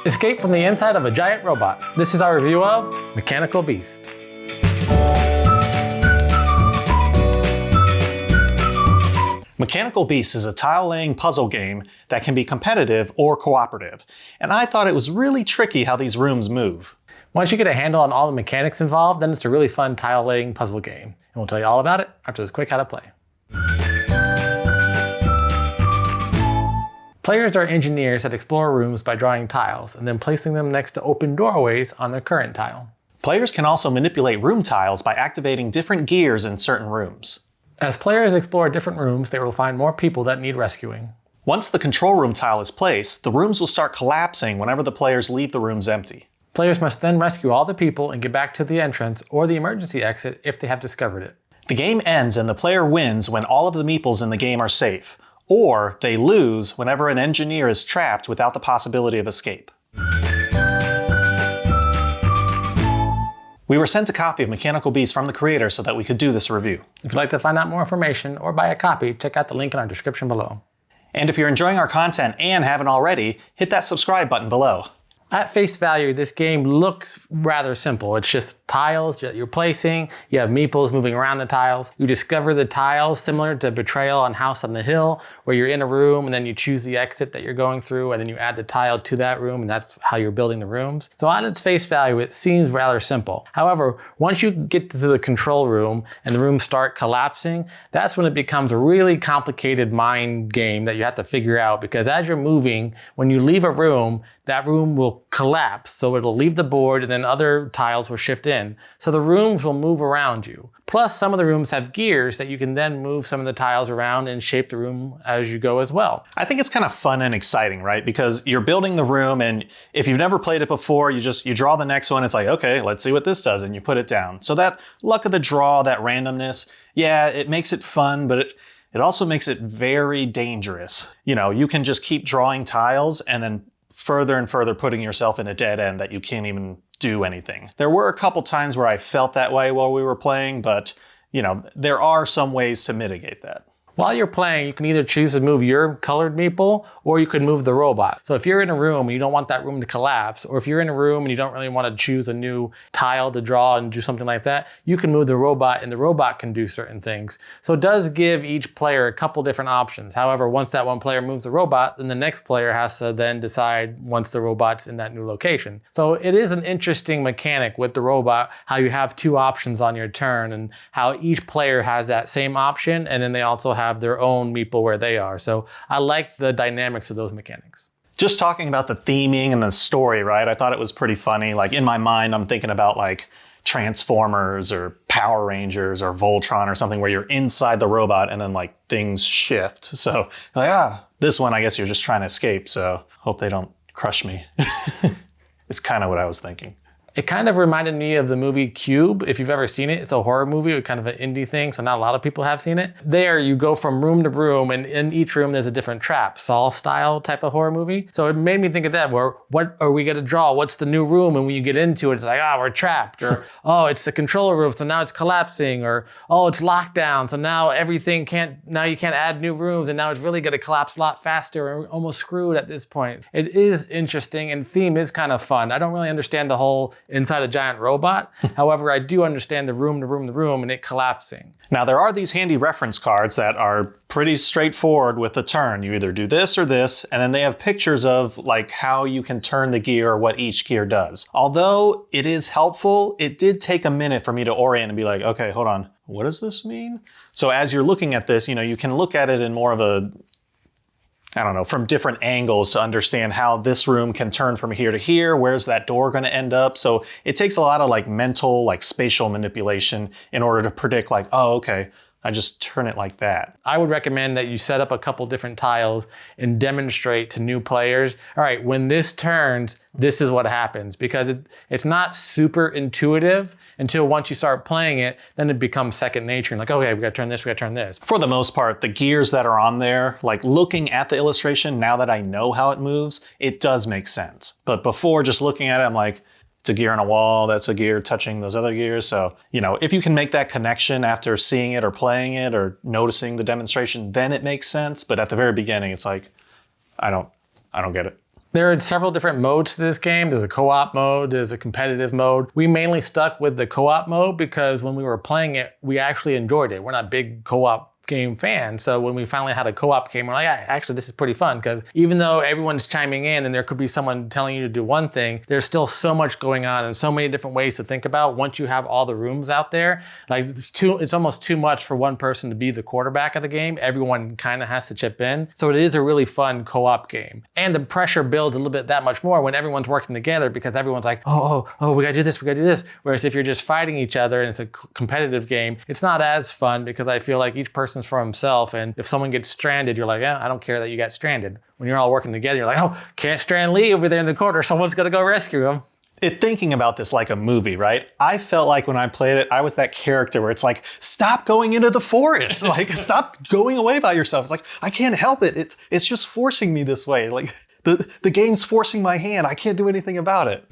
Escape from the inside of a giant robot. This is our review of Mechanical Beast. Mechanical Beast is a tile-laying puzzle game that can be competitive or cooperative, and I thought it was really tricky how these rooms move. Once you get a handle on all the mechanics involved, then it's a really fun tile-laying puzzle game. And we'll tell you all about it after this quick how to play. Players are engineers that explore rooms by drawing tiles and then placing them next to open doorways on their current tile. Players can also manipulate room tiles by activating different gears in certain rooms. As players explore different rooms, they will find more people that need rescuing. Once the control room tile is placed, the rooms will start collapsing whenever the players leave the rooms empty. Players must then rescue all the people and get back to the entrance or the emergency exit if they have discovered it. The game ends and the player wins when all of the meeples in the game are safe, or they lose whenever an engineer is trapped without the possibility of escape. We were sent a copy of Mechanical Beast from the creator so that we could do this review. If you'd like to find out more information or buy a copy, check out the link in our description below. And if you're enjoying our content and haven't already, hit that subscribe button below. At face value, this game looks rather simple. It's just tiles that you're placing. You have meeples moving around the tiles. You discover the tiles similar to Betrayal on House on the Hill, where you're in a room and then you choose the exit that you're going through and then you add the tile to that room and that's how you're building the rooms. So on its face value, it seems rather simple. However, once you get to the control room and the rooms start collapsing, that's when it becomes a really complicated mind game that you have to figure out, because as you're moving, when you leave a room, that room will collapse, so it'll leave the board and then other tiles will shift in. So the rooms will move around you. Plus, some of the rooms have gears that you can then move some of the tiles around and shape the room as you go as well. I think it's kind of fun and exciting, right? Because you're building the room, and if you've never played it before, you draw the next one. It's like, okay, let's see what this does, and you put it down. So that luck of the draw, that randomness, yeah, it makes it fun, but it also makes it very dangerous. You know, you can just keep drawing tiles and then further and further putting yourself in a dead end that you can't even do anything. There were a couple times where I felt that way while we were playing, but you know, there are some ways to mitigate that. While you're playing, you can either choose to move your colored meeple or you can move the robot. So if you're in a room and you don't want that room to collapse, or if you're in a room and you don't really want to choose a new tile to draw and do something like that, you can move the robot and the robot can do certain things. So it does give each player a couple different options. However, once that one player moves the robot, then the next player has to then decide once the robot's in that new location. So it is an interesting mechanic with the robot, how you have two options on your turn and how each player has that same option, and then they also have their own meeple where they are. So I like the dynamics of those mechanics. Just talking about the theming and the story, right? I thought it was pretty funny. Like in my mind, I'm thinking about like Transformers or Power Rangers or Voltron or something where you're inside the robot and then like things shift. So like, this one, I guess you're just trying to escape. So hope they don't crush me. It's kind of what I was thinking. It kind of reminded me of the movie Cube, if you've ever seen it. It's a horror movie, kind of an indie thing, so not a lot of people have seen it. There, you go from room to room, and in each room there's a different trap, Saw-style type of horror movie. So it made me think of that, where what are we gonna draw? What's the new room? And when you get into it, it's like, we're trapped, or it's the control room, so now it's collapsing, or it's locked down, so now now you can't add new rooms, and now it's really gonna collapse a lot faster, and we're almost screwed at this point. It is interesting, and theme is kind of fun. I don't really understand the whole inside a giant robot. However, I do understand the room to room to room and it collapsing. Now there are these handy reference cards that are pretty straightforward with the turn. You either do this or this, and then they have pictures of like how you can turn the gear or what each gear does. Although it is helpful, it did take a minute for me to orient and be like, okay, hold on, what does this mean? So as you're looking at this, you know, you can look at it in more of a, I don't know, from different angles to understand how this room can turn from here to here. Where's that door going to end up? So it takes a lot of like mental, like spatial manipulation in order to predict like, oh, okay, I just turn it like that. I would recommend that you set up a couple different tiles and demonstrate to new players, all right, when this turns, this is what happens, because it's not super intuitive until once you start playing it, then it becomes second nature. And like, okay, we gotta turn this, we gotta turn this. For the most part, the gears that are on there, like looking at the illustration, now that I know how it moves, it does make sense. But before just looking at it, I'm like, it's a gear on a wall, that's a gear touching those other gears. So, you know, if you can make that connection after seeing it or playing it or noticing the demonstration, then it makes sense. But at the very beginning, it's like, I don't get it. There are several different modes to this game. There's a co-op mode, there's a competitive mode. We mainly stuck with the co-op mode because when we were playing it, we actually enjoyed it. We're not big co-op game fans. So when we finally had a co-op game, we're like, yeah, actually, this is pretty fun because even though everyone's chiming in and there could be someone telling you to do one thing, there's still so much going on and so many different ways to think about once you have all the rooms out there. Like it's almost too much for one person to be the quarterback of the game. Everyone kind of has to chip in. So it is a really fun co-op game. And the pressure builds a little bit that much more when everyone's working together because everyone's like, oh, we gotta do this, we gotta do this. Whereas if you're just fighting each other and it's a competitive game, it's not as fun because I feel like each person's for himself, and if someone gets stranded, you're like, I don't care that you got stranded. When you're all working together, you're like, oh, can't strand Lee over there in the corner, someone's gonna go rescue him. Thinking about this like a movie, right? I felt like when I played it, I was that character where it's like, stop going into the forest. Like, stop going away by yourself. It's like, I can't help it. It's just forcing me this way. Like, the game's forcing my hand. I can't do anything about it.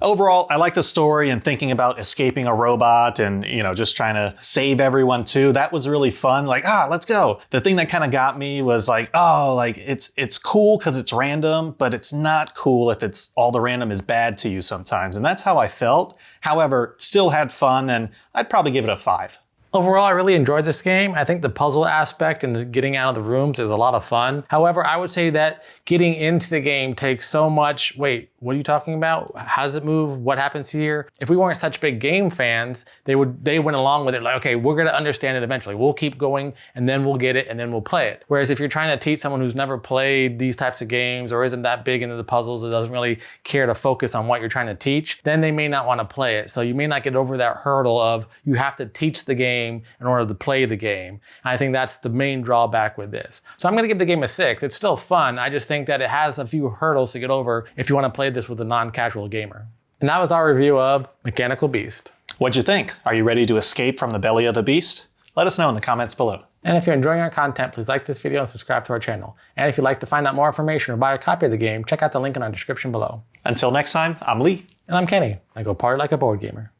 Overall, I like the story and thinking about escaping a robot and, just trying to save everyone too. That was really fun. Like, let's go. The thing that kind of got me was like, it's cool because it's random, but it's not cool if it's all the random is bad to you sometimes. And that's how I felt. However, still had fun, and I'd probably give it a 5. Overall, I really enjoyed this game. I think the puzzle aspect and the getting out of the rooms is a lot of fun. However, I would say that getting into the game takes so much, wait, what are you talking about? How does it move? What happens here? If we weren't such big game fans, they went along with it like, okay, we're gonna understand it eventually. We'll keep going and then we'll get it and then we'll play it. Whereas if you're trying to teach someone who's never played these types of games or isn't that big into the puzzles or doesn't really care to focus on what you're trying to teach, then they may not wanna play it. So you may not get over that hurdle of you have to teach the game in order to play the game. And I think that's the main drawback with this. So I'm gonna give the game a 6. It's still fun. I just think that it has a few hurdles to get over if you wanna play this with a non-casual gamer. And that was our review of Mechanical Beast. What'd you think? Are you ready to escape from the belly of the beast? Let us know in the comments below. And if you're enjoying our content, please like this video and subscribe to our channel. And if you'd like to find out more information or buy a copy of the game, check out the link in our description below. Until next time, I'm Lee. And I'm Kenny. I go party like a board gamer.